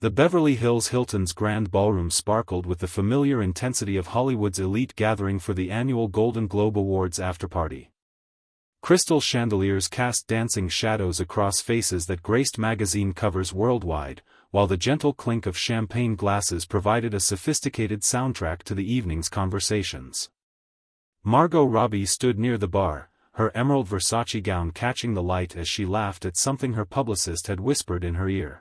The Beverly Hills Hilton's grand ballroom sparkled with the familiar intensity of Hollywood's elite gathering for the annual Golden Globe Awards afterparty. Crystal chandeliers cast dancing shadows across faces that graced magazine covers worldwide, while the gentle clink of champagne glasses provided a sophisticated soundtrack to the evening's conversations. Margot Robbie stood near the bar, her emerald Versace gown catching the light as she laughed at something her publicist had whispered in her ear.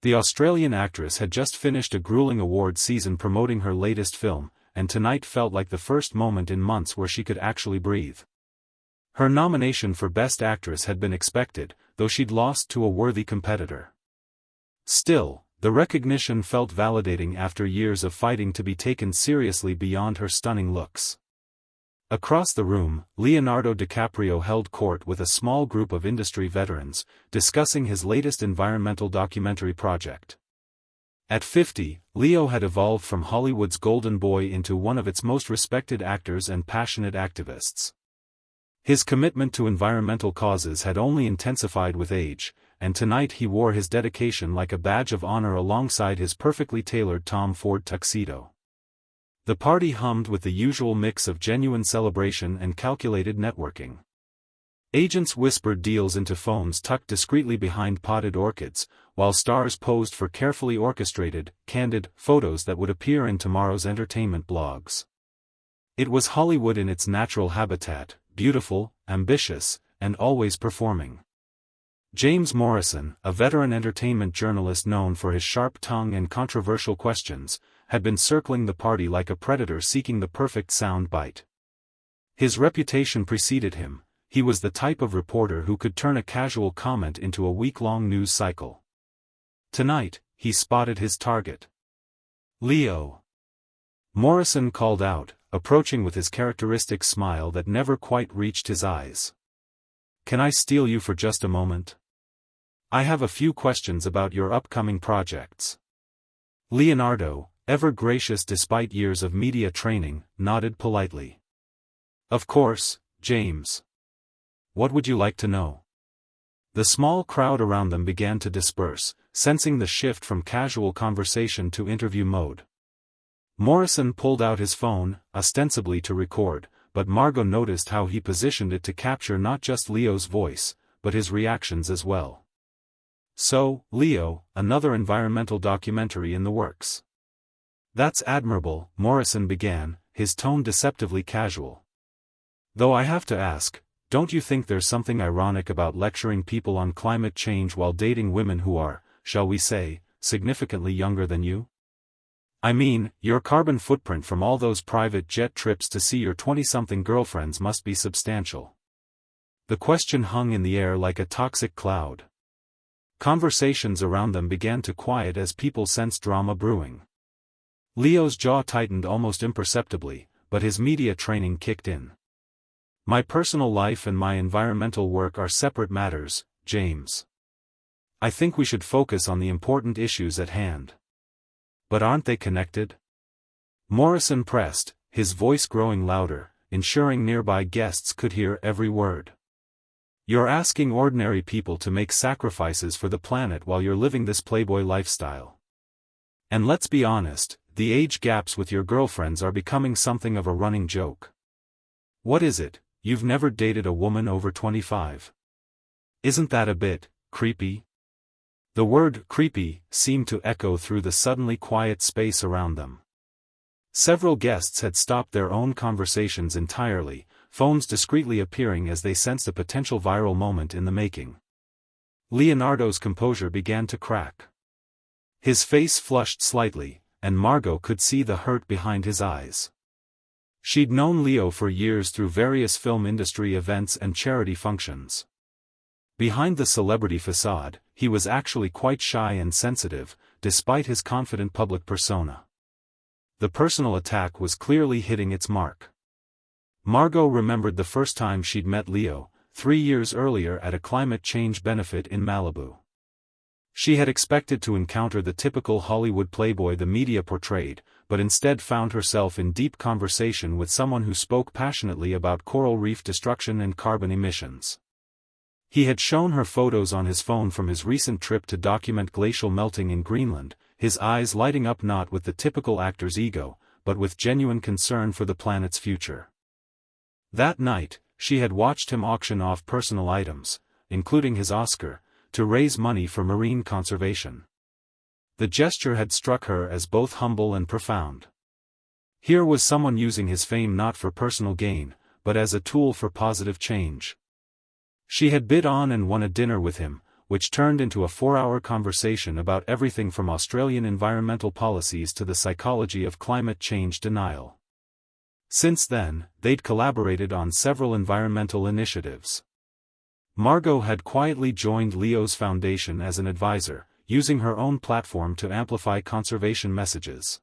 The Australian actress had just finished a grueling award season promoting her latest film, and tonight felt like the first moment in months where she could actually breathe. Her nomination for Best Actress had been expected, though she'd lost to a worthy competitor. Still, the recognition felt validating after years of fighting to be taken seriously beyond her stunning looks. Across the room, Leonardo DiCaprio held court with a small group of industry veterans, discussing his latest environmental documentary project. At 50, Leo had evolved from Hollywood's golden boy into one of its most respected actors and passionate activists. His commitment to environmental causes had only intensified with age, and tonight he wore his dedication like a badge of honor alongside his perfectly tailored Tom Ford tuxedo. The party hummed with the usual mix of genuine celebration and calculated networking. Agents whispered deals into phones tucked discreetly behind potted orchids, while stars posed for carefully orchestrated, candid photos that would appear in tomorrow's entertainment blogs. It was Hollywood in its natural habitat, beautiful, ambitious, and always performing. James Morrison, a veteran entertainment journalist known for his sharp tongue and controversial questions, had been circling the party like a predator seeking the perfect sound bite. His reputation preceded him. He was the type of reporter who could turn a casual comment into a week-long news cycle. Tonight, he spotted his target. Leo. Morrison called out, approaching with his characteristic smile that never quite reached his eyes. "Can I steal you for just a moment? I have a few questions about your upcoming projects." Leonardo, ever gracious despite years of media training, nodded politely. "Of course, James. What would you like to know?" The small crowd around them began to disperse, sensing the shift from casual conversation to interview mode. Morrison pulled out his phone, ostensibly to record, but Margot noticed how he positioned it to capture not just Leo's voice, but his reactions as well. "So, Leo, another environmental documentary in the works." "That's admirable," Morrison began, his tone deceptively casual. "Though I have to ask, don't you think there's something ironic about lecturing people on climate change while dating women who are, shall we say, significantly younger than you? I mean, your carbon footprint from all those private jet trips to see your 20-something girlfriends must be substantial." The question hung in the air like a toxic cloud. Conversations around them began to quiet as people sensed drama brewing. Leo's jaw tightened almost imperceptibly, but his media training kicked in. "My personal life and my environmental work are separate matters, James. I think we should focus on the important issues at hand." "But aren't they connected?" Morrison pressed, his voice growing louder, ensuring nearby guests could hear every word. "You're asking ordinary people to make sacrifices for the planet while you're living this playboy lifestyle. And let's be honest, the age gaps with your girlfriends are becoming something of a running joke. What is it, you've never dated a woman over 25? Isn't that a bit creepy?" The word creepy seemed to echo through the suddenly quiet space around them. Several guests had stopped their own conversations entirely, phones discreetly appearing as they sensed a potential viral moment in the making. Leonardo's composure began to crack. His face flushed slightly, and Margot could see the hurt behind his eyes. She'd known Leo for years through various film industry events and charity functions. Behind the celebrity facade, he was actually quite shy and sensitive, despite his confident public persona. The personal attack was clearly hitting its mark. Margot remembered the first time she'd met Leo, 3 years earlier at a climate change benefit in Malibu. She had expected to encounter the typical Hollywood playboy the media portrayed, but instead found herself in deep conversation with someone who spoke passionately about coral reef destruction and carbon emissions. He had shown her photos on his phone from his recent trip to document glacial melting in Greenland, his eyes lighting up not with the typical actor's ego, but with genuine concern for the planet's future. That night, she had watched him auction off personal items, including his Oscar, to raise money for marine conservation. The gesture had struck her as both humble and profound. Here was someone using his fame not for personal gain, but as a tool for positive change. She had bid on and won a dinner with him, which turned into a 4-hour conversation about everything from Australian environmental policies to the psychology of climate change denial. Since then, they'd collaborated on several environmental initiatives. Margot had quietly joined Leo's foundation as an advisor, using her own platform to amplify conservation messages.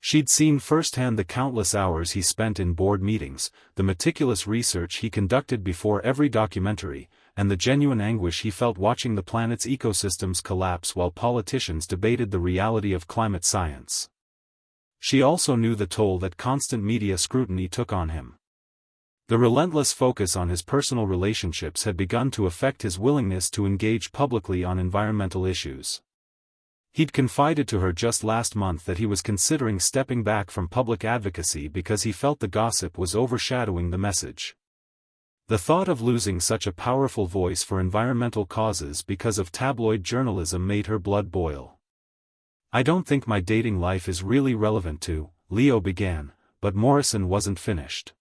She'd seen firsthand the countless hours he spent in board meetings, the meticulous research he conducted before every documentary, and the genuine anguish he felt watching the planet's ecosystems collapse while politicians debated the reality of climate science. She also knew the toll that constant media scrutiny took on him. The relentless focus on his personal relationships had begun to affect his willingness to engage publicly on environmental issues. He'd confided to her just last month that he was considering stepping back from public advocacy because he felt the gossip was overshadowing the message. The thought of losing such a powerful voice for environmental causes because of tabloid journalism made her blood boil. "I don't think my dating life is really relevant to," Leo began, but Morrison wasn't finished.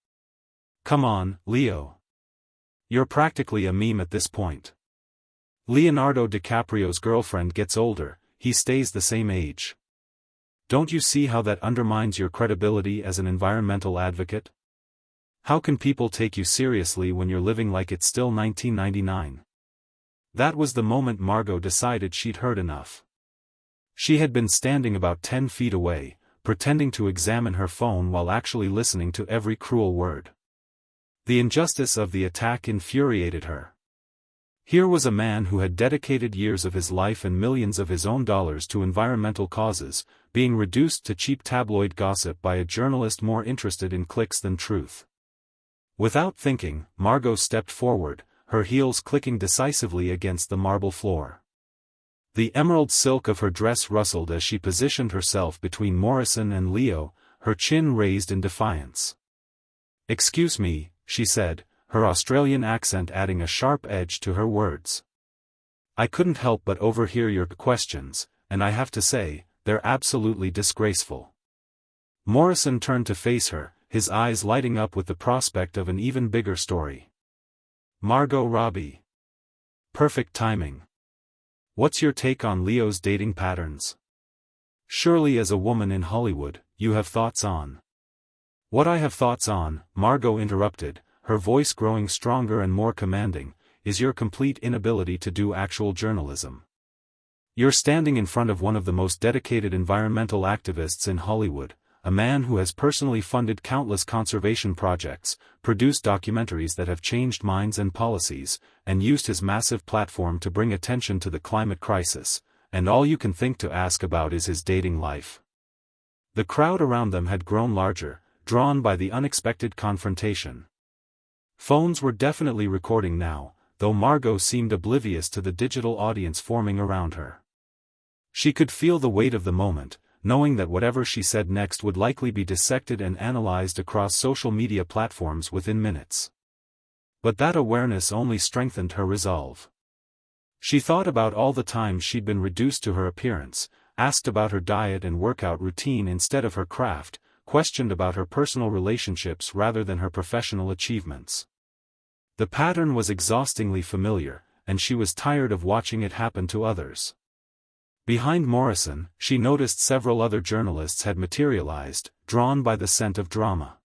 "Come on, Leo. You're practically a meme at this point. Leonardo DiCaprio's girlfriend gets older, he stays the same age. Don't you see how that undermines your credibility as an environmental advocate? How can people take you seriously when you're living like it's still 1999? That was the moment Margot decided she'd heard enough. She had been standing about 10 feet away, pretending to examine her phone while actually listening to every cruel word. The injustice of the attack infuriated her. Here was a man who had dedicated years of his life and millions of his own dollars to environmental causes, being reduced to cheap tabloid gossip by a journalist more interested in clicks than truth. Without thinking, Margot stepped forward, her heels clicking decisively against the marble floor. The emerald silk of her dress rustled as she positioned herself between Morrison and Leo, her chin raised in defiance. "Excuse me," she said, her Australian accent adding a sharp edge to her words. "I couldn't help but overhear your questions, and I have to say, they're absolutely disgraceful." Morrison turned to face her, his eyes lighting up with the prospect of an even bigger story. "Margot Robbie. Perfect timing. What's your take on Leo's dating patterns? Surely as a woman in Hollywood, you have thoughts on." "What I have thoughts on," Margot interrupted, her voice growing stronger and more commanding, "is your complete inability to do actual journalism. You're standing in front of one of the most dedicated environmental activists in Hollywood, a man who has personally funded countless conservation projects, produced documentaries that have changed minds and policies, and used his massive platform to bring attention to the climate crisis, and all you can think to ask about is his dating life." The crowd around them had grown larger, drawn by the unexpected confrontation. Phones were definitely recording now, though Margot seemed oblivious to the digital audience forming around her. She could feel the weight of the moment, knowing that whatever she said next would likely be dissected and analyzed across social media platforms within minutes. But that awareness only strengthened her resolve. She thought about all the times she'd been reduced to her appearance, asked about her diet and workout routine instead of her craft, questioned about her personal relationships rather than her professional achievements. The pattern was exhaustingly familiar, and she was tired of watching it happen to others. Behind Morrison, she noticed several other journalists had materialized, drawn by the scent of drama.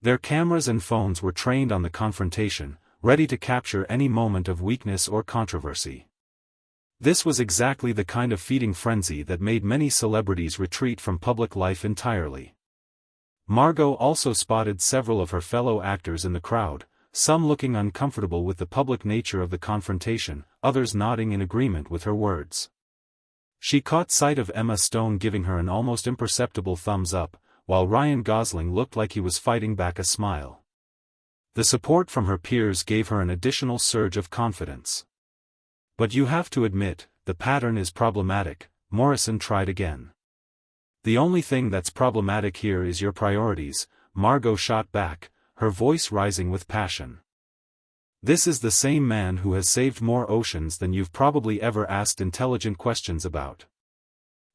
Their cameras and phones were trained on the confrontation, ready to capture any moment of weakness or controversy. This was exactly the kind of feeding frenzy that made many celebrities retreat from public life entirely. Margot also spotted several of her fellow actors in the crowd, some looking uncomfortable with the public nature of the confrontation, others nodding in agreement with her words. She caught sight of Emma Stone giving her an almost imperceptible thumbs up, while Ryan Gosling looked like he was fighting back a smile. The support from her peers gave her an additional surge of confidence. But you have to admit, the pattern is problematic, Morrison tried again. The only thing that's problematic here is your priorities, Margot shot back, her voice rising with passion. This is the same man who has saved more oceans than you've probably ever asked intelligent questions about.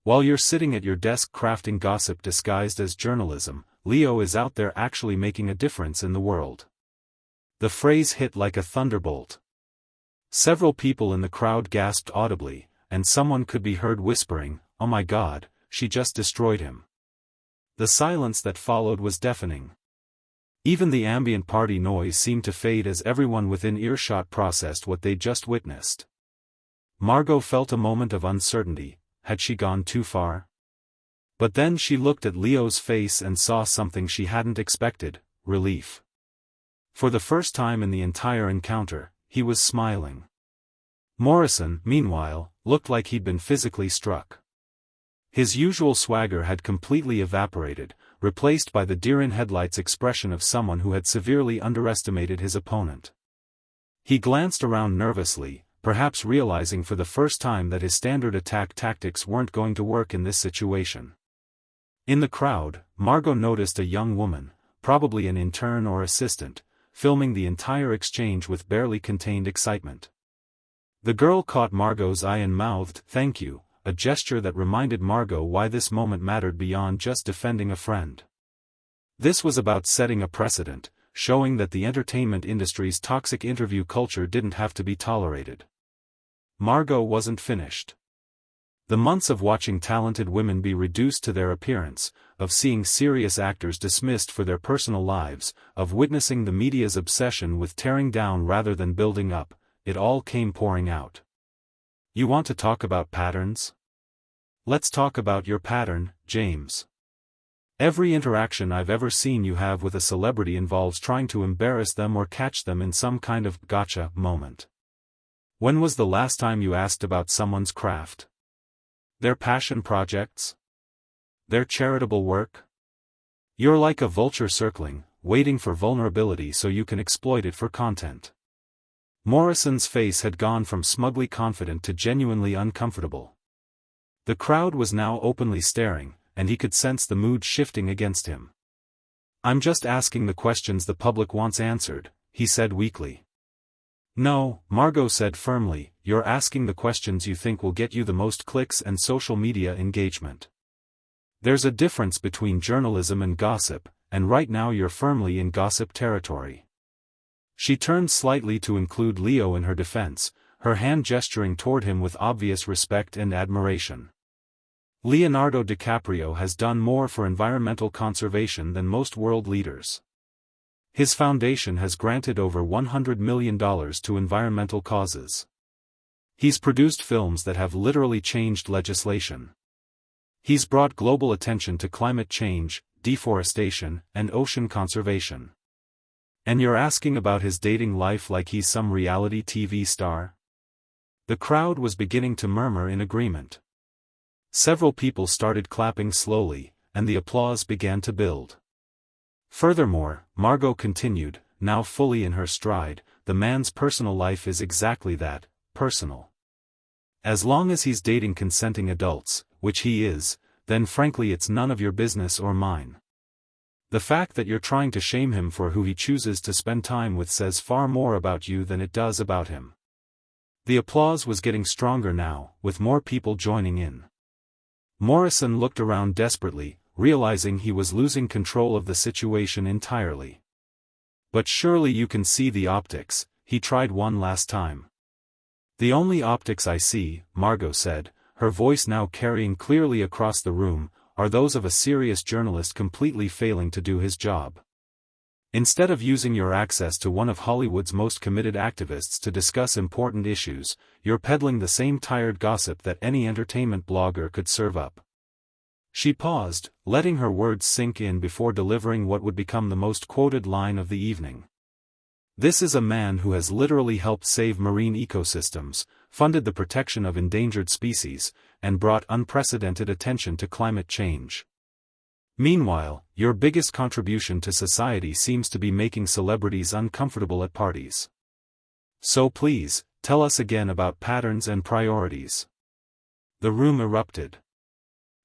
While you're sitting at your desk crafting gossip disguised as journalism, Leo is out there actually making a difference in the world. The phrase hit like a thunderbolt. Several people in the crowd gasped audibly, and someone could be heard whispering, "Oh my God, she just destroyed him." The silence that followed was deafening. Even the ambient party noise seemed to fade as everyone within earshot processed what they'd just witnessed. Margot felt a moment of uncertainty. Had she gone too far? But then she looked at Leo's face and saw something she hadn't expected: relief. For the first time in the entire encounter, he was smiling. Morrison, meanwhile, looked like he'd been physically struck. His usual swagger had completely evaporated, replaced by the deer-in-headlights expression of someone who had severely underestimated his opponent. He glanced around nervously, perhaps realizing for the first time that his standard attack tactics weren't going to work in this situation. In the crowd, Margot noticed a young woman, probably an intern or assistant, filming the entire exchange with barely contained excitement. The girl caught Margot's eye and mouthed, "Thank you," a gesture that reminded Margot why this moment mattered beyond just defending a friend. This was about setting a precedent, showing that the entertainment industry's toxic interview culture didn't have to be tolerated. Margot wasn't finished. The months of watching talented women be reduced to their appearance, of seeing serious actors dismissed for their personal lives, of witnessing the media's obsession with tearing down rather than building up, it all came pouring out. You want to talk about patterns? Let's talk about your pattern, James. Every interaction I've ever seen you have with a celebrity involves trying to embarrass them or catch them in some kind of gotcha moment. When was the last time you asked about someone's craft? Their passion projects? Their charitable work? You're like a vulture circling, waiting for vulnerability so you can exploit it for content. Morrison's face had gone from smugly confident to genuinely uncomfortable. The crowd was now openly staring, and he could sense the mood shifting against him. "I'm just asking the questions the public wants answered," he said weakly. "No," Margot said firmly, "you're asking the questions you think will get you the most clicks and social media engagement. There's a difference between journalism and gossip, and right now you're firmly in gossip territory." She turned slightly to include Leo in her defense, her hand gesturing toward him with obvious respect and admiration. Leonardo DiCaprio has done more for environmental conservation than most world leaders. His foundation has granted over $100 million to environmental causes. He's produced films that have literally changed legislation. He's brought global attention to climate change, deforestation, and ocean conservation. And you're asking about his dating life like he's some reality TV star? The crowd was beginning to murmur in agreement. Several people started clapping slowly, and the applause began to build. Furthermore, Margot continued, now fully in her stride, the man's personal life is exactly that, personal. As long as he's dating consenting adults, which he is, then frankly it's none of your business or mine. The fact that you're trying to shame him for who he chooses to spend time with says far more about you than it does about him. The applause was getting stronger now, with more people joining in. Morrison looked around desperately, realizing he was losing control of the situation entirely. "But surely you can see the optics," he tried one last time. "The only optics I see," Margot said, her voice now carrying clearly across the room, "are those of a serious journalist completely failing to do his job. Instead of using your access to one of Hollywood's most committed activists to discuss important issues, you're peddling the same tired gossip that any entertainment blogger could serve up." She paused, letting her words sink in before delivering what would become the most quoted line of the evening. "This is a man who has literally helped save marine ecosystems, funded the protection of endangered species, and brought unprecedented attention to climate change. Meanwhile, your biggest contribution to society seems to be making celebrities uncomfortable at parties. So please, tell us again about patterns and priorities." The room erupted.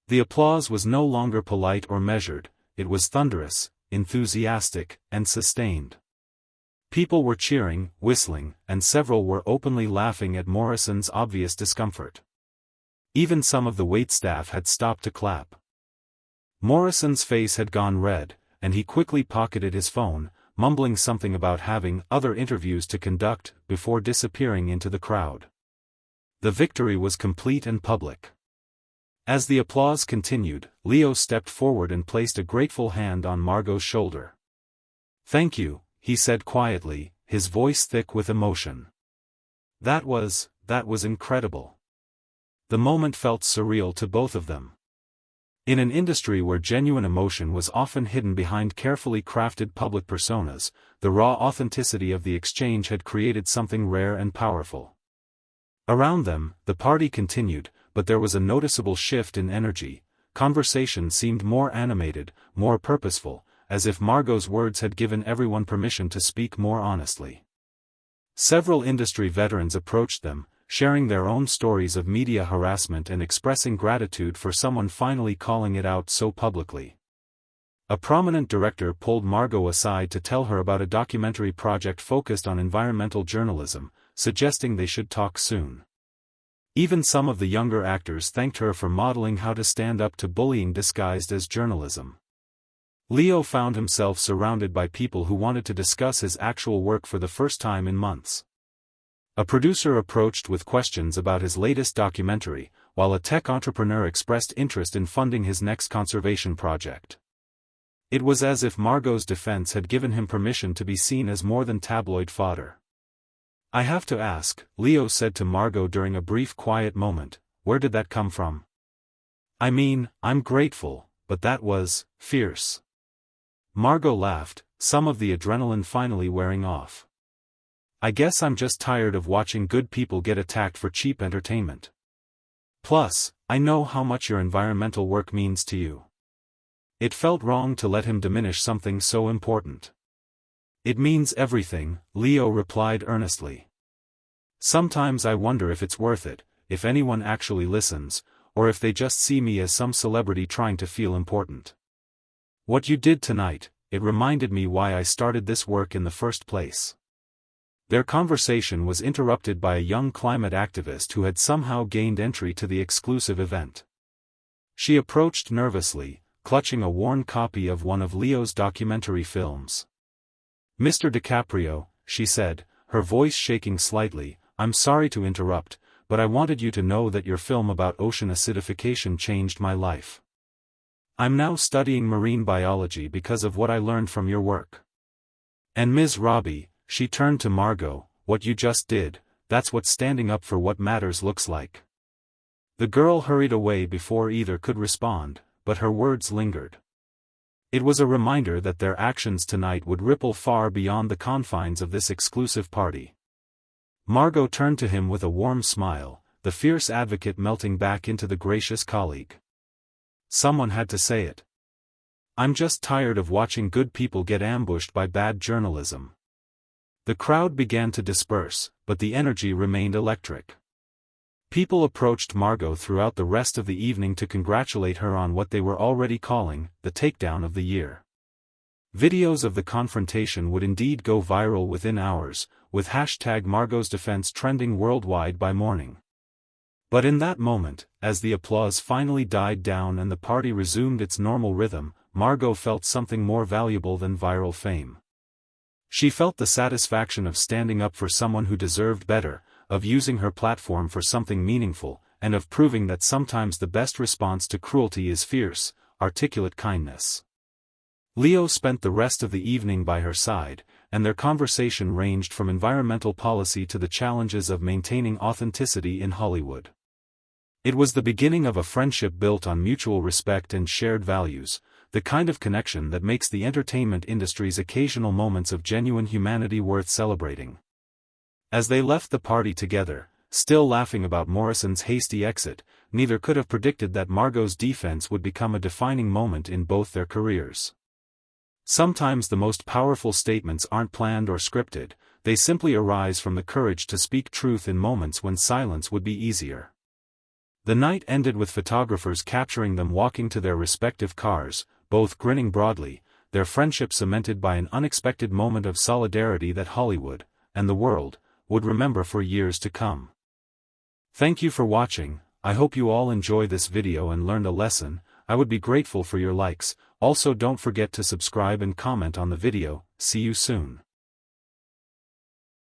The applause was no longer polite or measured, it was thunderous, enthusiastic, and sustained. People were cheering, whistling, and several were openly laughing at Morrison's obvious discomfort. Even some of the waitstaff had stopped to clap. Morrison's face had gone red, and he quickly pocketed his phone, mumbling something about having other interviews to conduct, before disappearing into the crowd. The victory was complete and public. As the applause continued, Leo stepped forward and placed a grateful hand on Margot's shoulder. "Thank you," he said quietly, his voice thick with emotion. That was incredible. The moment felt surreal to both of them. In an industry where genuine emotion was often hidden behind carefully crafted public personas, the raw authenticity of the exchange had created something rare and powerful. Around them, the party continued, but there was a noticeable shift in energy. Conversation seemed more animated, more purposeful, as if Margot's words had given everyone permission to speak more honestly. Several industry veterans approached them, sharing their own stories of media harassment and expressing gratitude for someone finally calling it out so publicly. A prominent director pulled Margot aside to tell her about a documentary project focused on environmental journalism, suggesting they should talk soon. Even some of the younger actors thanked her for modeling how to stand up to bullying disguised as journalism. Leo found himself surrounded by people who wanted to discuss his actual work for the first time in months. A producer approached with questions about his latest documentary, while a tech entrepreneur expressed interest in funding his next conservation project. It was as if Margot's defense had given him permission to be seen as more than tabloid fodder. "I have to ask," Leo said to Margot during a brief quiet moment, "where did that come from?" "I mean, I'm grateful, but that was fierce." Margot laughed, some of the adrenaline finally wearing off. "I guess I'm just tired of watching good people get attacked for cheap entertainment. Plus, I know how much your environmental work means to you." It felt wrong to let him diminish something so important. "It means everything," Leo replied earnestly. "Sometimes I wonder if it's worth it, if anyone actually listens, or if they just see me as some celebrity trying to feel important. What you did tonight, it reminded me why I started this work in the first place." Their conversation was interrupted by a young climate activist who had somehow gained entry to the exclusive event. She approached nervously, clutching a worn copy of one of Leo's documentary films. "Mr. DiCaprio," she said, her voice shaking slightly, "I'm sorry to interrupt, but I wanted you to know that your film about ocean acidification changed my life. I'm now studying marine biology because of what I learned from your work. And Ms. Robbie," she turned to Margot, "what you just did, that's what standing up for what matters looks like." The girl hurried away before either could respond, but her words lingered. It was a reminder that their actions tonight would ripple far beyond the confines of this exclusive party. Margot turned to him with a warm smile, the fierce advocate melting back into the gracious colleague. Someone had to say it. "I'm just tired of watching good people get ambushed by bad journalism." The crowd began to disperse, but the energy remained electric. People approached Margot throughout the rest of the evening to congratulate her on what they were already calling the takedown of the year. Videos of the confrontation would indeed go viral within hours, with hashtag Margot's defense trending worldwide by morning. But in that moment, as the applause finally died down and the party resumed its normal rhythm, Margot felt something more valuable than viral fame. She felt the satisfaction of standing up for someone who deserved better, of using her platform for something meaningful, and of proving that sometimes the best response to cruelty is fierce, articulate kindness. Leo spent the rest of the evening by her side, and their conversation ranged from environmental policy to the challenges of maintaining authenticity in Hollywood. It was the beginning of a friendship built on mutual respect and shared values, the kind of connection that makes the entertainment industry's occasional moments of genuine humanity worth celebrating. As they left the party together, still laughing about Morrison's hasty exit, neither could have predicted that Margot's defense would become a defining moment in both their careers. Sometimes the most powerful statements aren't planned or scripted, they simply arise from the courage to speak truth in moments when silence would be easier. The night ended with photographers capturing them walking to their respective cars, both grinning broadly, their friendship cemented by an unexpected moment of solidarity that Hollywood, and the world, would remember for years to come. Thank you for watching. I hope you all enjoy this video and learned a lesson. I would be grateful for your likes. Also don't forget to subscribe and comment on the video. See you soon.